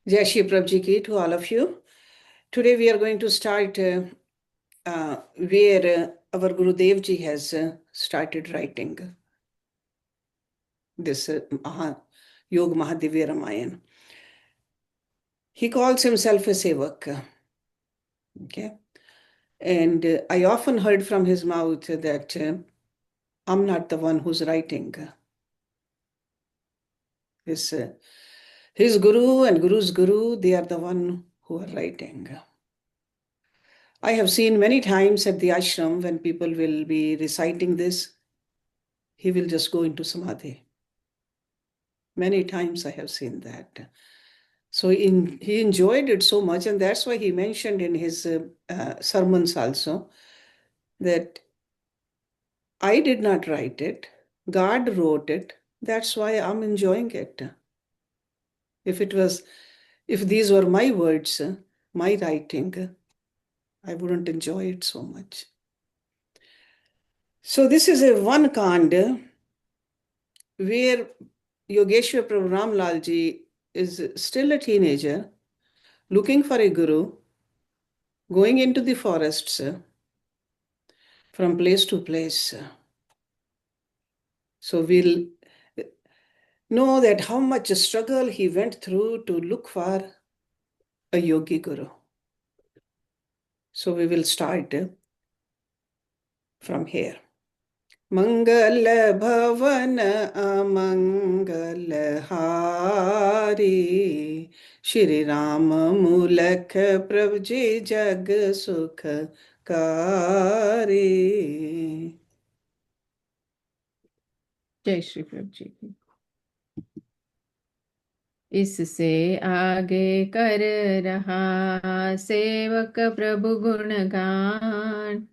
Jai Shri Prabhuji ki to all of you. Today we are going to start where our Gurudev ji has started writing this Yog Mahadivya Ramayan. He calls himself a Sevak. Okay. And I often heard from his mouth that I'm not the one who's writing. His Guru and Guru's Guru, they are the one who are writing. I have seen many times at the ashram when people will be reciting this, he will just go into samadhi. Many times I have seen that. So he enjoyed it so much, and that's why he mentioned in his sermons also that I did not write it, God wrote it, that's why I'm enjoying it. If these were my words, my writing, I wouldn't enjoy it so much. So this is a one kand where Yogeshwar Prabhu Ramlal ji is still a teenager, looking for a guru, going into the forests from place to place. So we'll know that how much struggle he went through to look for a yogi guru. So we will start from here. मंगल भवन अमंगल हारी श्री राम मूलक प्रभु जी जग सुख कारी। जय श्री प्रभु जी की। इससे आगे कर रहा सेवक प्रभु गुणगान,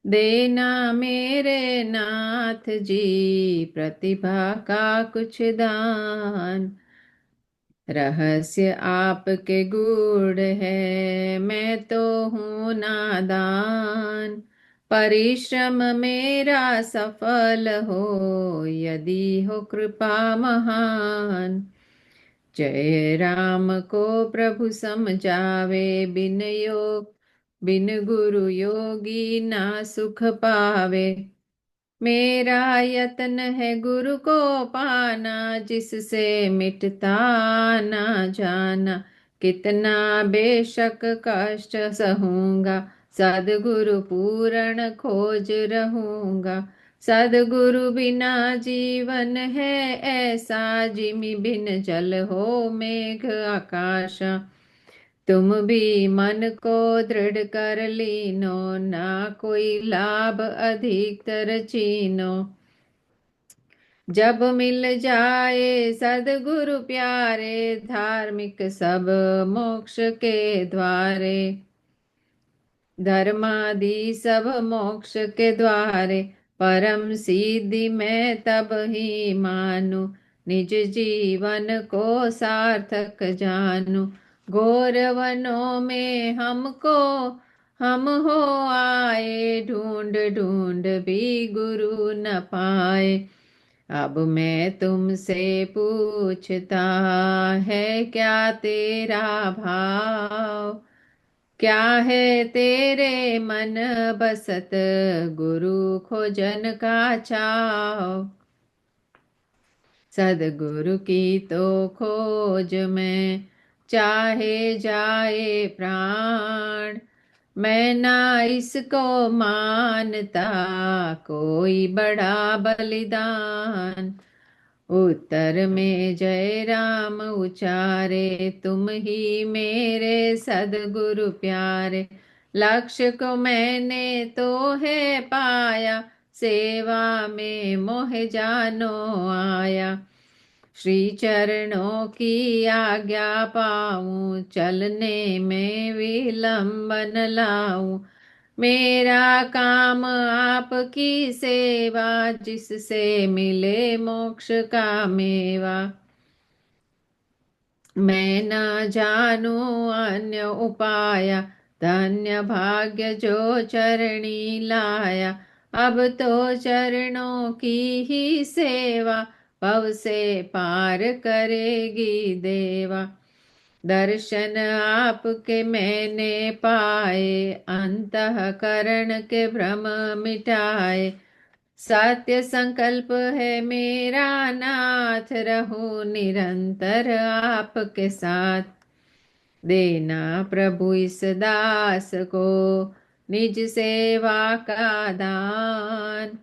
देना मेरे नाथ जी प्रतिभा का कुछ दान। रहस्य आपके गूढ़ है मैं तो हूँ नादान, परिश्रम मेरा सफल हो यदि हो कृपा महान। जय राम को प्रभु समझावे बिन योग बिन गुरु योगी ना सुख पावे। मेरा यत्न है गुरु को पाना जिससे मिटता ना जाना। कितना बेशक कष्ट सहूंगा सदगुरु पूर्ण खोज रहूंगा। सदगुरु बिना जीवन है ऐसा जिमि बिन जल हो मेघ आकाशा। तुम भी मन को दृढ़ कर लीनो ना कोई लाभ अधिकतर चीनो। जब मिल जाए सदगुरु प्यारे धार्मिक सब मोक्ष के द्वारे। धर्मादि सब मोक्ष के द्वारे परम सिद्धि मैं तब ही मानू। निज जीवन को सार्थक जानू। घोर वनों में हम हो आए ढूंढ ढूंढ भी गुरु न पाए। अब मैं तुमसे पूछता है क्या तेरा भाव। क्या है तेरे मन बसत गुरु खोजन का चाव। सदगुरु की तो खोज में चाहे जाए प्राण। मैं ना इसको मानता कोई बड़ा बलिदान। उत्तर में जय राम उचारे तुम ही मेरे सदगुरु प्यारे। लक्ष्य को मैंने तो है पाया सेवा में मोह जानो आया। श्री चरणों की आज्ञा पाऊं चलने में विलंब न लाऊं। मेरा काम आपकी सेवा जिससे मिले मोक्ष का मेवा। मैं न जानू अन्य उपाया धन्य भाग्य जो चरणी लाया। अब तो चरणों की ही सेवा भव से पार करेगी देवा। दर्शन आपके मैंने पाए, अंतःकरण के भ्रम मिटाए। सत्य संकल्प है मेरा नाथ, रहूं निरंतर आपके साथ। देना प्रभु इस दास को निज सेवा का दान,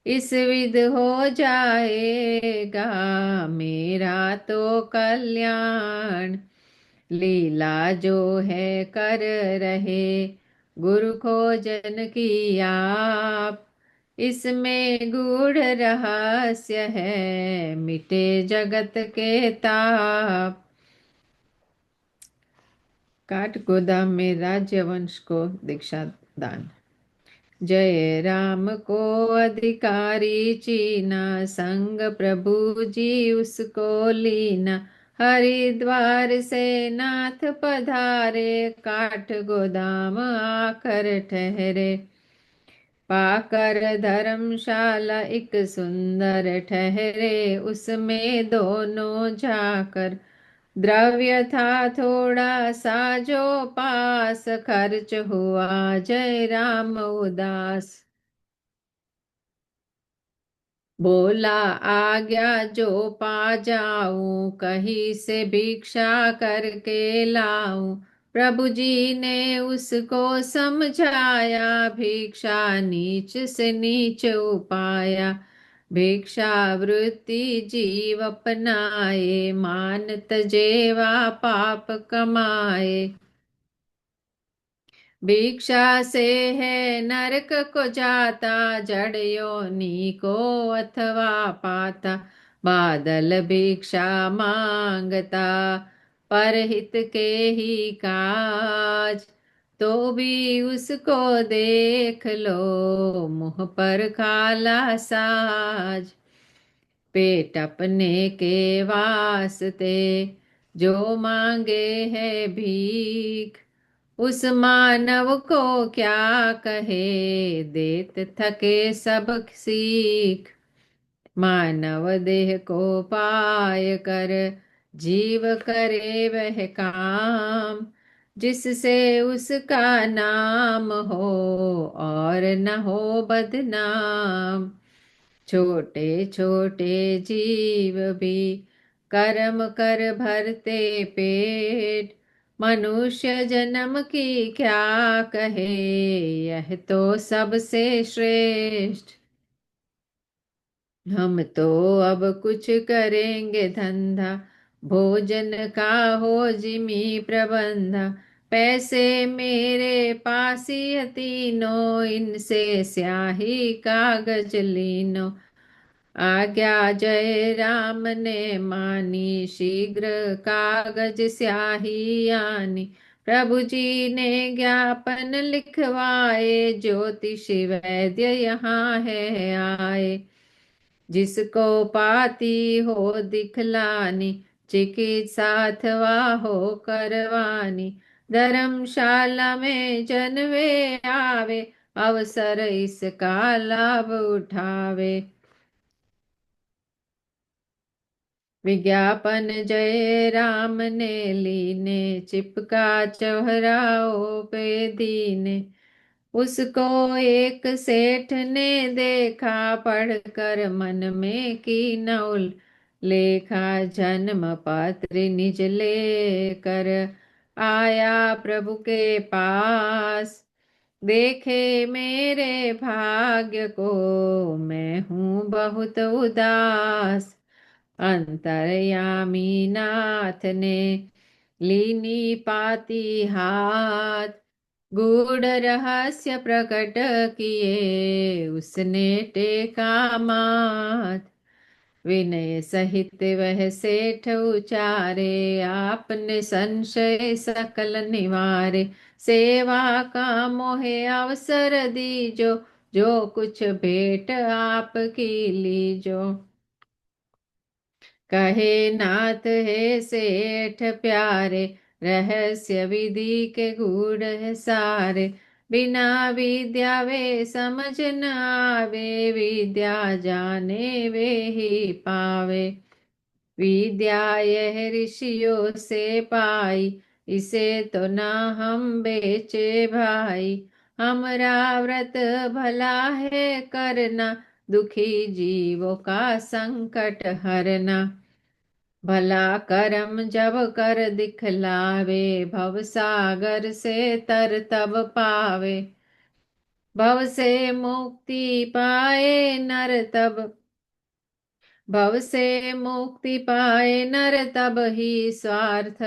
इस विध हो जाएगा मेरा तो कल्याण। लीला जो है कर रहे गुरु खोजन की आप, इसमें गूढ़ रहस्य है मिटे जगत के ताप। काठगोदाम में राज्यवंश को दीक्षा दान। जय राम को अधिकारी चीना, संग प्रभु जी उसको लीना। हरिद्वार से नाथ पधारे, काठ गोदाम आकर ठहरे। पाकर धर्मशाला एक सुंदर ठहरे, उसमें दोनों जाकर। द्रव्य था थोड़ा सा जो पास, खर्च हुआ जय राम उदास। बोला आज्ञा जो पा जाऊं, कहीं से भिक्षा करके लाऊं। प्रभु जी ने उसको समझाया, भिक्षा नीच से नीच उपाया। भिक्षा वृत्ति जीव अपनाए, मान तजेवा पाप कमाए। भिक्षा से है नरक को जाता, जड़ योनि को अथवा पाता। बादल भिक्षा मांगता, परहित के ही काज। तो भी उसको देख लो, मुंह पर काला साज। पेट अपने के वास्ते जो मांगे है भीख, उस मानव को क्या कहे देत थके सब सीख। मानव देह को पाय कर जीव करे वह काम, जिससे उसका नाम हो और न हो बदनाम। छोटे छोटे जीव भी कर्म कर भरते पेट, मनुष्य जन्म की क्या कहे यह तो सबसे श्रेष्ठ। हम तो अब कुछ करेंगे धंधा, भोजन का हो जिमी प्रबंधा। पैसे मेरे पास ही तीनों, इनसे स्याही कागज लीनो। आज्ञा जय राम ने मानी, शीघ्र कागज स्याही आनी। प्रभु जी ने ज्ञापन लिखवाए, ज्योतिष वैद्य यहाँ है आए। जिसको पाती हो दिखलानी, चिकित्सा अथवा हो करवानी। धर्मशाला में जन वे आवे, अवसर इसका लाभ उठावे। विज्ञापन जय राम ने लीने, चिपका चौराहों पे दीने। उसको एक सेठ ने देखा, पढ़कर मन में की नौल लेखा। जन्म पत्र निज लेकर आया प्रभु के पास। देखे मेरे भाग्य को मैं हूँ बहुत उदास। अंतर्यामी नाथ ने लीनी पाती हाथ, गूढ़ रहस्य प्रकट किए उसने टेका माथ। विनय सहित वह सेठ उचारे, आपने संशय सकल निवारे। सेवा का मोहे अवसर दीजो, जो कुछ भेंट आपकी लीजो। कहे नाथ हे सेठ प्यारे, रहस्य विधि के गूढ़ है सारे। बिना विद्या वे समझ न आवे, विद्या जाने वे ही पावे। विद्या यह ऋषियों से पाई, इसे तो ना हम बेचे भाई। हमरा व्रत भला है करना, दुखी जीवों का संकट हरना। भला कर्म जब कर दिखलावे, भव सागर से तर तब पावे। भव से मुक्ति पाए नर तब, भव से मुक्ति पाए नर तब ही स्वार्थ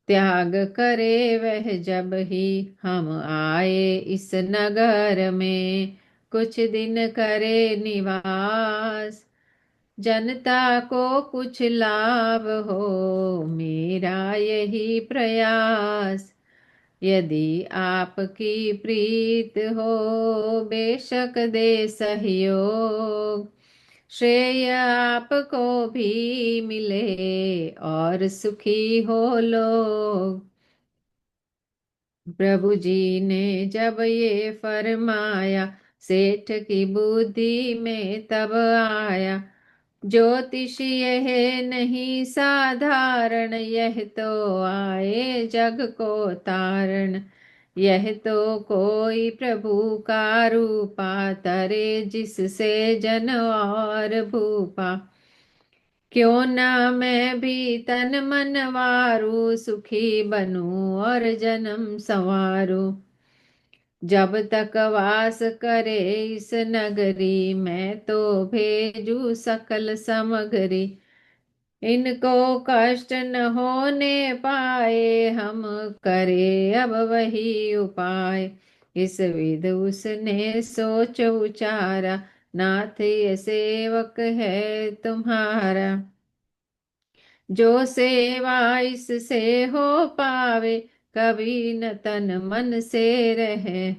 त्याग करे वह जब ही। हम आए इस नगर में, कुछ दिन करे निवास। जनता को कुछ लाभ हो, मेरा यही प्रयास। यदि आपकी प्रीत हो, बेशक दे सहयोग। श्रेय आपको भी मिले, और सुखी हो लोग। प्रभु जी ने जब ये फरमाया, सेठ की बुद्धि में तब आया। ज्योतिष यह नहीं साधारण, यह तो आए जग को तारण। यह तो कोई प्रभु का रूपा, तरे जिससे जन और भूपा। क्यों ना मैं भी तन मन वारू, सुखी बनूं और जन्म संवारूं। जब तक वास करे इस नगरी, मैं तो भेजू सकल समगरी। इनको कष्ट न होने पाए, हम करे अब वही उपाय। इस विध उसने सोच उचारा, नाथ ये सेवक है तुम्हारा। जो सेवा इससे हो पावे, कभी न तन मन से रहे।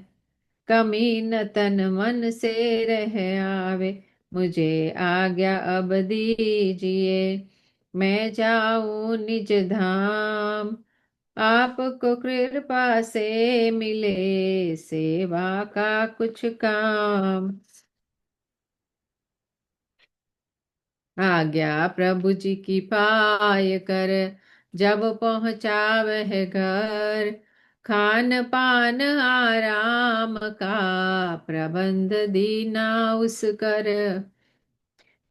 कमी न तन मन से रह आवे। मुझे आज्ञा अब दीजिए, मैं जाऊं निज धाम। आपको कृपा से मिले, सेवा का कुछ काम। आज्ञा प्रभु जी की पाय कर, जब पहुंचा वह घर। खान पान आराम का, प्रबंध दीना उस कर।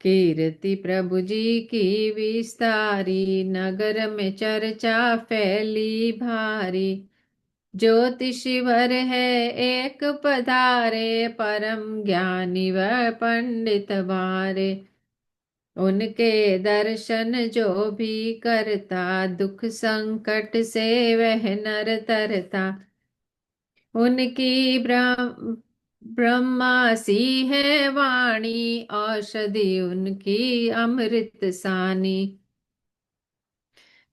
कीर्ति प्रभु जी की विस्तारी, नगर में चर्चा फैली भारी। ज्योतिषीवर है एक पधारे, परम ज्ञानी व पंडित बारे। उनके दर्शन जो भी करता, दुख संकट से वह नर तरता। उनकी ब्रह्मासी है वाणी, औषधि उनकी अमृत सानी।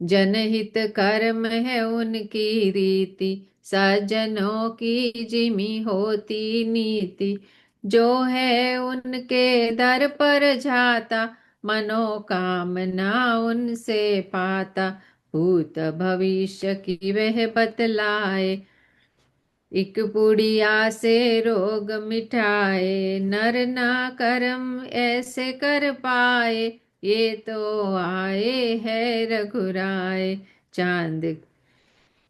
जनहित कर्म है उनकी रीति, सज्जनों की जिमी होती नीति। जो है उनके दर पर जाता, मनोकामना उनसे पाता। भूत भविष्य की वह बतलाए, एक पुड़िया से रोग मिटाए। नर ना कर्म ऐसे कर पाए, ये तो आए है रघुराए। चांद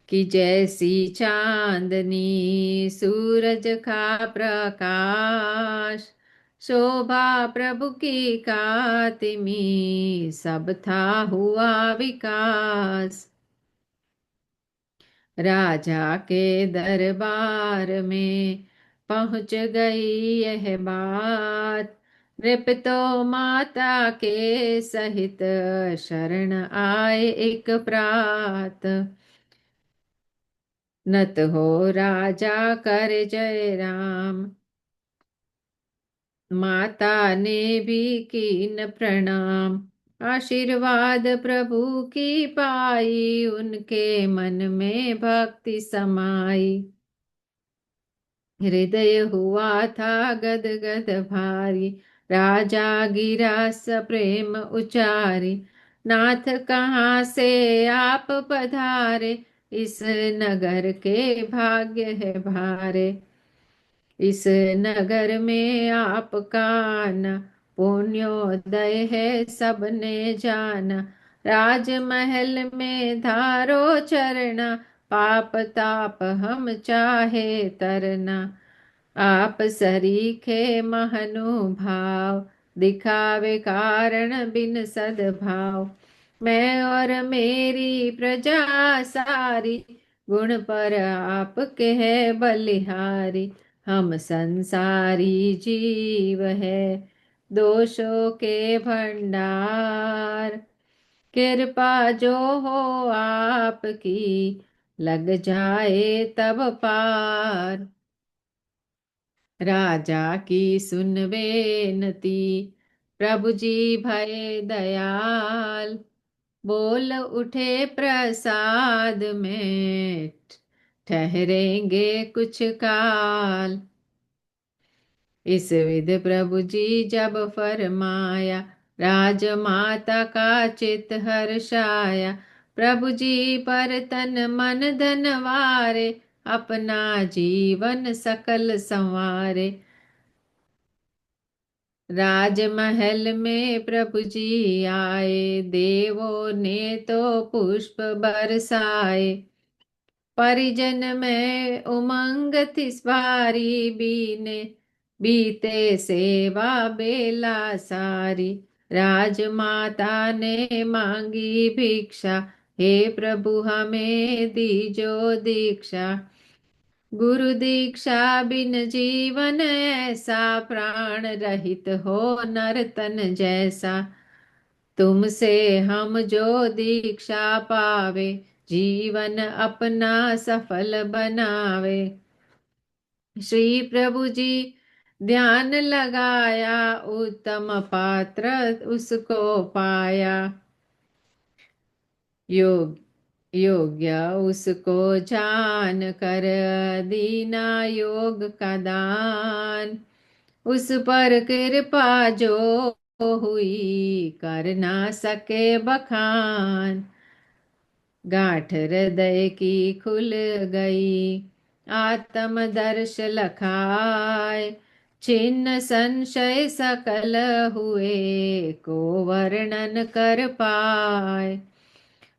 की जैसी चांदनी, सूरज का प्रकाश। शोभा प्रभु की कातिमी, सब था हुआ विकास। राजा के दरबार में पहुंच गई यह बात। नृप तो माता के सहित, शरण आए एक प्रात। नत हो राजा कर जय राम, माता ने भी कीन प्रणाम। आशीर्वाद प्रभु की पाई, उनके मन में भक्ति समाई। हृदय हुआ था गद गद भारी, राजा गिरा सप्रेम उचारी। नाथ कहाँ से आप पधारे, इस नगर के भाग्य है भारे। इस नगर में आपका आना, पुण्योदय है सबने जाना। राजमहल में धारो चरना, पाप ताप हम चाहे तरना। आप सरीखे महानुभाव, दिखावे कारण बिन सद्भाव। मैं और मेरी प्रजा सारी, गुण पर आपके है बलिहारी। हम संसारी जीव है, दोषों के भंडार। कृपा जो हो आपकी, लग जाए तब पार। राजा की सुन बेनती, प्रभु जी भय दयाल। बोल उठे प्रसाद में, ठहरेंगे कुछ काल। इस विधि प्रभु जी जब फरमाया, राजमाता का चित हर्षाया। प्रभु जी पर तन मन धन वारे, अपना जीवन सकल संवारे। राजमहल में प्रभु जी आए, देवों ने तो पुष्प बरसाए। परिजन में उमंग थी सारी, बीने बीते सेवा बेला सारी। राजमाता ने मांगी भिक्षा, हे प्रभु हमें दीजो दीक्षा। गुरु दीक्षा बिन जीवन ऐसा, प्राण रहित हो नर तन जैसा। तुमसे हम जो दीक्षा पावे, जीवन अपना सफल बनावे। श्री प्रभु जी ध्यान लगाया, उत्तम पात्र उसको पाया। योग योग्य उसको जान कर, दीना योग का दान। उस पर कृपा जो हुई, कर ना सके बखान। गांठ हृदय की खुल गई, आत्म दर्श लखाए। छिन्न संशय सकल हुए, को वर्णन कर पाए।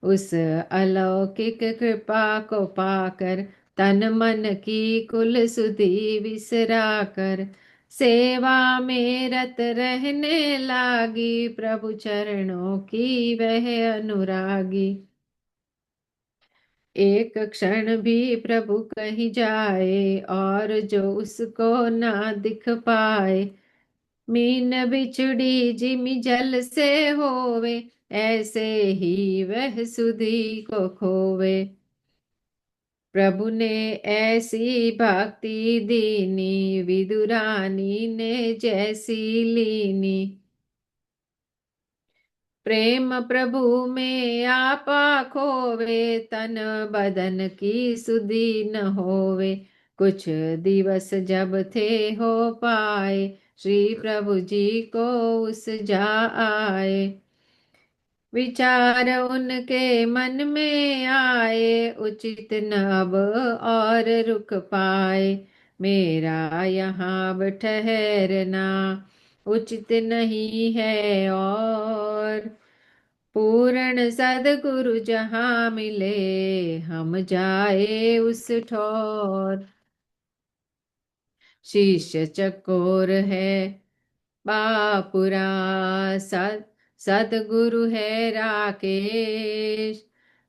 उस अलौकिक कृपा को पाकर, तन मन की कुल सुधि विसरा कर, सेवा में रत रहने लागी। प्रभु चरणों की वह अनुरागी। एक क्षण भी प्रभु कहीं जाए, और जो उसको ना दिख पाए। मीन बिछड़ी जिमि जल से होवे, ऐसे ही वह सुधि को खोवे। प्रभु ने ऐसी भक्ति दीनी, विदुरानी ने जैसी लीनी। प्रेम प्रभु में आपा खोवे, तन बदन की सुधि न होवे। कुछ दिवस जब थे हो पाए, श्री प्रभु जी को उस जा आए। विचार उनके मन में आए, उचित न अब और रुक पाए। मेरा यहाँ अब ठहरना, उचित नहीं है और। पूर्ण सदगुरु जहाँ मिले, हम जाए उस ठौर। शिष्य चकोर है बापुरा, सदगुरु है राकेश।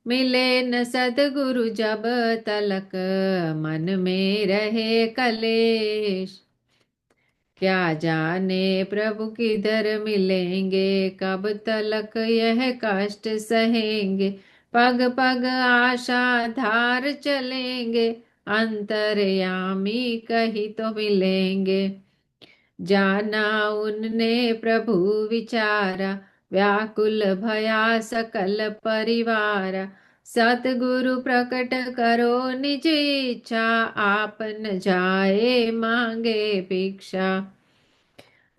मिले न सदगुरु जब तलक, मन में रहे कलेश। क्या जाने प्रभु किधर मिलेंगे, कब तलक यह कष्ट सहेंगे। पग पग आशा धार चलेंगे, अंतर्यामी कहीं तो मिलेंगे। जाना उनने प्रभु विचारा, व्याकुल भया सकल परिवारा। सतगुरु प्रकट करो निज इच्छा, आप न जाए मांगे भिक्षा।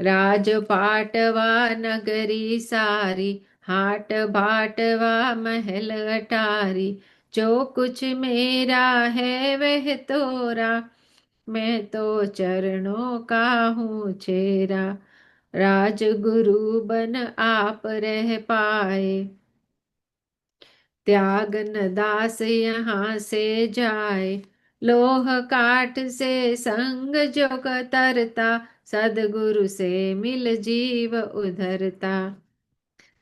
राजपाटवा नगरी सारी, हाट बाटवा महल अटारी। जो कुछ मेरा है वह तोरा, मैं तो चरणों का हूँ छेरा। राजगुरु बन आप रह पाए। त्याग न दास यहाँ से जाए, लोह काठ से संग जो तरता, सदगुरु से मिल जीव उधरता।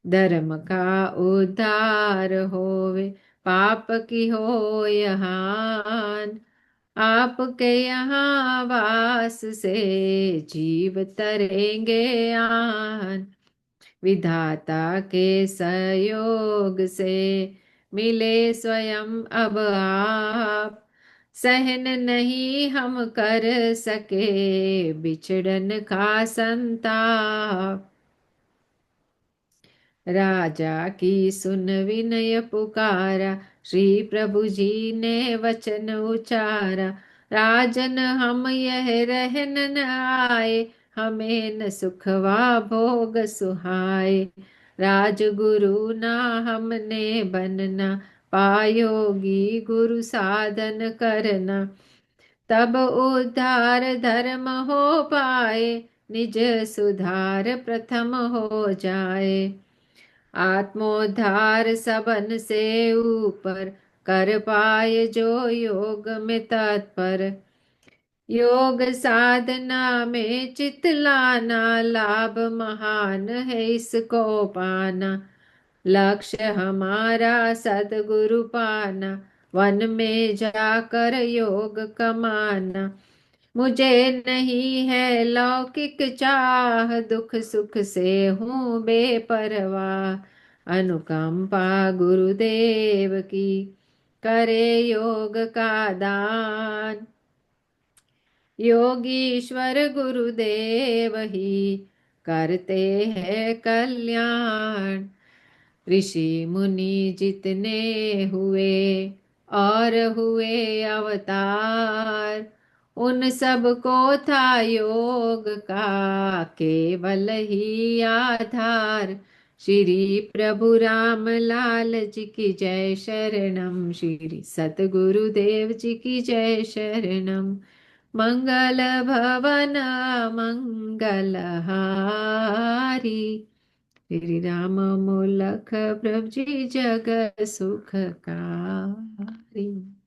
धर्म का उद्धार होवे, पाप की हो हान, आपके यहाँ वास से जीव तरेंगे आन। विधाता के सहयोग से मिले स्वयं अब आप, सहन नहीं हम कर सके बिछड़न का संताप। राजा की सुन विनय पुकारा, श्री प्रभु जी ने वचन उचारा। राजन हम यह रहन न आए, हमें न सुखवा भोग सुहाए। राजगुरु ना हमने बनना, पायोगी गुरु साधन करना। तब उद्धार धर्म हो पाए, निज सुधार प्रथम हो जाए। आत्मोद्धार सबन से ऊपर, कर पाए जो योग में तत्पर। योग साधना में चित लाना, लाभ महान है इसको पाना। लक्ष्य हमारा सद्गुरु पाना, वन में जाकर योग कमाना। मुझे नहीं है लौकिक चाह, दुख सुख से हूँ बेपरवाह। अनुकंपा गुरुदेव की, करे योग का दान। योगीश्वर गुरुदेव ही करते हैं कल्याण। ऋषि मुनि जितने हुए और हुए अवतार, उन सबको था योग का केवल ही आधार। श्री प्रभु राम लाल जी की जय शरणम, श्री सतगुरुदेव जी की जय शरणम। मंगल भवन मंगल हारी, श्री राम मूलख प्रभु जी जग सुखकारी।